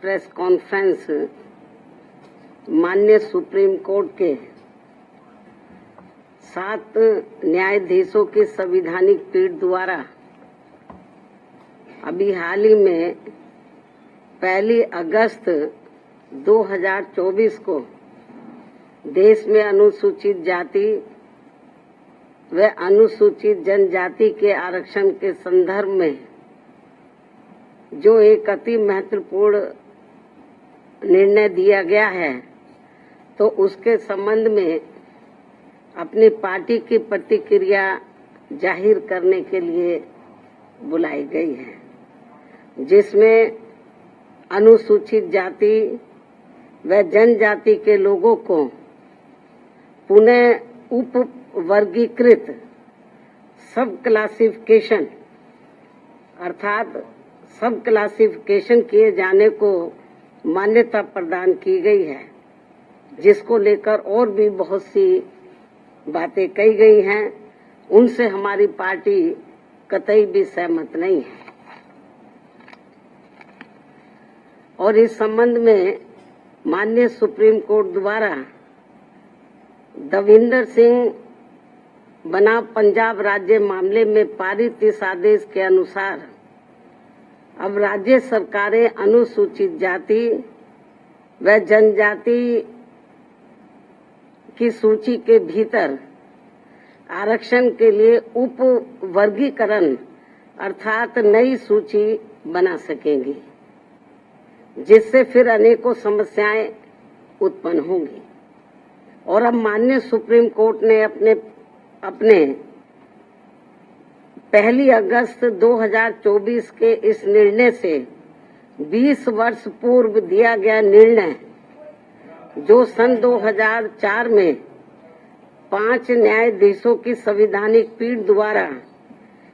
Press conference माननीय supreme court के 7 न्यायाधीशों की संवैधानिक पीठ द्वारा अभी हाल ही में 1 अगस्त 2024 को देश में अनुसूचित जाति व अनुसूचित जनजाति के आरक्षण के संदर्भ में जो एक अति महत्वपूर्ण निर्णय दिया गया है, तो उसके संबंध में अपनी पार्टी की प्रतिक्रिया जाहिर करने के लिए बुलाई गई है, जिसमें अनुसूचित जाति व जनजाति के लोगों को पुनः उप वर्गीकृत सब क्लासिफिकेशन अर्थात सब क्लासिफिकेशन किए जाने को मान्यता प्रदान की गई है, जिसको लेकर और भी बहुत सी बातें कही गई हैं। उनसे हमारी पार्टी कतई भी सहमत नहीं है और इस संबंध में माननीय सुप्रीम कोर्ट द्वारा दविंदर सिंह बनाम पंजाब राज्य मामले में पारित इस आदेश के अनुसार अब राज्य सरकारें अनुसूचित जाति व जनजाति की सूची के भीतर आरक्षण के लिए उप वर्गीकरण अर्थात नई सूची बना सकेंगी, जिससे फिर अनेकों समस्याएं उत्पन्न होंगी। और अब माननीय सुप्रीम कोर्ट ने अपने 1 अगस्त 2024 के इस निर्णय से 20 वर्ष पूर्व दिया गया निर्णय, जो सन 2004 में 5 न्यायाधीशों की संवैधानिक पीठ द्वारा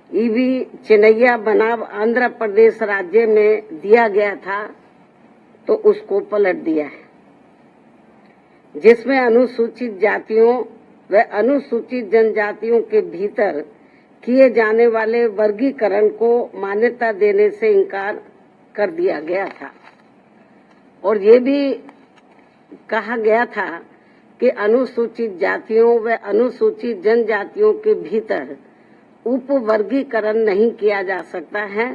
ईवी चिनैया बनाम आंध्र प्रदेश राज्य में दिया गया था, तो उसको पलट दिया है, जिसमें अनुसूचित जातियों व अनुसूचित जनजातियों के भीतर किए जाने वाले वर्गीकरण को मान्यता देने से इनकार कर दिया गया था। और ये भी कहा गया था कि अनुसूचित जातियों व अनुसूचित जनजातियों के भीतर उप वर्गीकरण नहीं किया जा सकता है,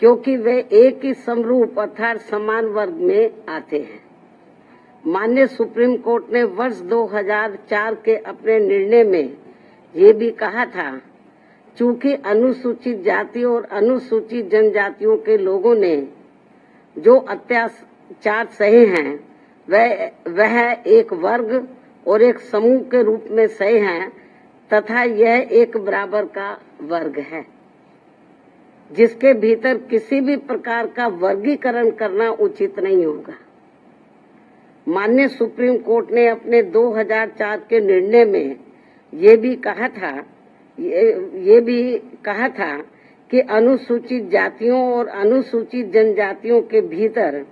क्योंकि वे एक ही समरूप अर्थात समान वर्ग में आते हैं। माननीय सुप्रीम कोर्ट ने वर्ष 2004 के अपने निर्णय में ये भी कहा था, चूंकि अनुसूचित जाति और अनुसूचित जनजातियों के लोगों ने जो अत्याचार सहे हैं वह एक वर्ग और एक समूह के रूप में सहे हैं, तथा यह एक बराबर का वर्ग है, जिसके भीतर किसी भी प्रकार का वर्गीकरण करना उचित नहीं होगा। माननीय सुप्रीम कोर्ट ने अपने 2004 के निर्णय में ये भी कहा था कि अनुसूचित जातियों और अनुसूचित जनजातियों के भीतर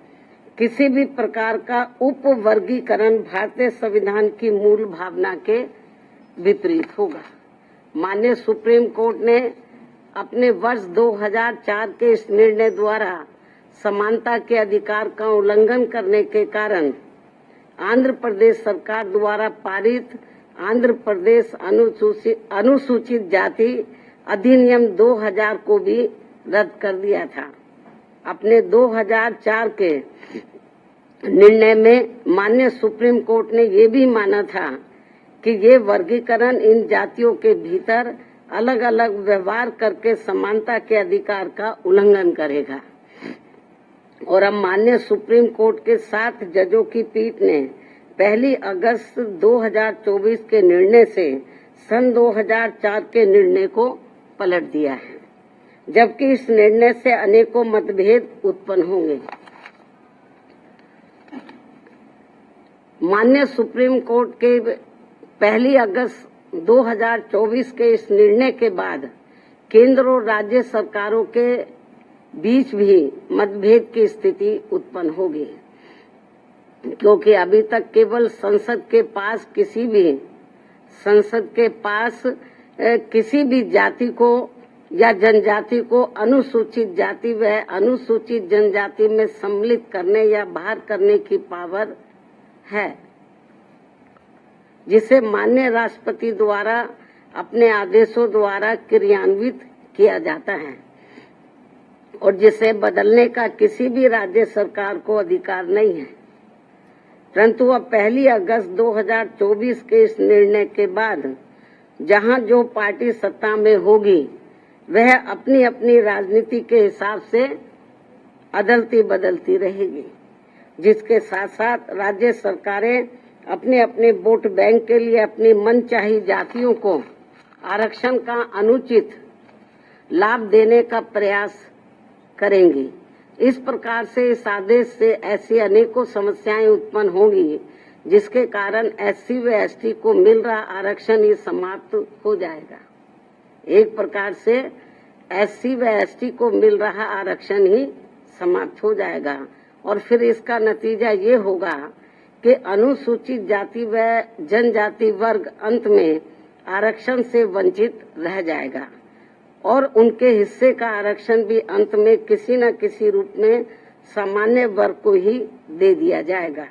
किसी भी प्रकार का उप वर्गीकरण भारतीय संविधान की मूल भावना के विपरीत होगा। माननीय सुप्रीम कोर्ट ने अपने वर्ष 2004 के इस निर्णय द्वारा समानता के अधिकार का उल्लंघन करने के कारण आंध्र प्रदेश सरकार द्वारा पारित आंध्र प्रदेश अनुसूचित जाति अधिनियम 2000 को भी रद्द कर दिया था। अपने 2004 के निर्णय में माननीय सुप्रीम कोर्ट ने ये भी माना था कि ये वर्गीकरण इन जातियों के भीतर अलग अलग व्यवहार करके समानता के अधिकार का उल्लंघन करेगा। और अब माननीय सुप्रीम कोर्ट के 7 जजों की पीठ ने 1 अगस्त 2024 के निर्णय से सन 2004 के निर्णय को पलट दिया है, जबकि इस निर्णय से अनेकों मतभेद उत्पन्न होंगे। माननीय सुप्रीम कोर्ट के 1 अगस्त 2024 के इस निर्णय के बाद केंद्र और राज्य सरकारों के बीच भी मतभेद की स्थिति उत्पन्न होगी, क्योंकि अभी तक केवल संसद के पास किसी भी जाति को या जनजाति को अनुसूचित जाति व अनुसूचित जनजाति में सम्मिलित करने या बाहर करने की पावर है, जिसे माननीय राष्ट्रपति द्वारा अपने आदेशों द्वारा क्रियान्वित किया जाता है और जिसे बदलने का किसी भी राज्य सरकार को अधिकार नहीं है। परंतु अब 1 अगस्त 2024 के इस निर्णय के बाद जहां जो पार्टी सत्ता में होगी वह अपनी अपनी राजनीति के हिसाब से अदलती बदलती रहेगी, जिसके साथ साथ राज्य सरकारें अपने अपने वोट बैंक के लिए अपनी मनचाही जातियों को आरक्षण का अनुचित लाभ देने का प्रयास करेंगी। इस प्रकार से इस आदेश से ऐसी अनेकों समस्याएं उत्पन्न होंगी, जिसके कारण SC व ST को मिल रहा आरक्षण ही समाप्त हो जाएगा। एक प्रकार से SC व ST को मिल रहा आरक्षण ही समाप्त हो जाएगा और फिर इसका नतीजा ये होगा कि अनुसूचित जाति व जनजाति वर्ग अंत में आरक्षण से वंचित रह जाएगा और उनके हिस्से का आरक्षण भी अंत में किसी न किसी रूप में सामान्य वर्ग को ही दे दिया जाएगा।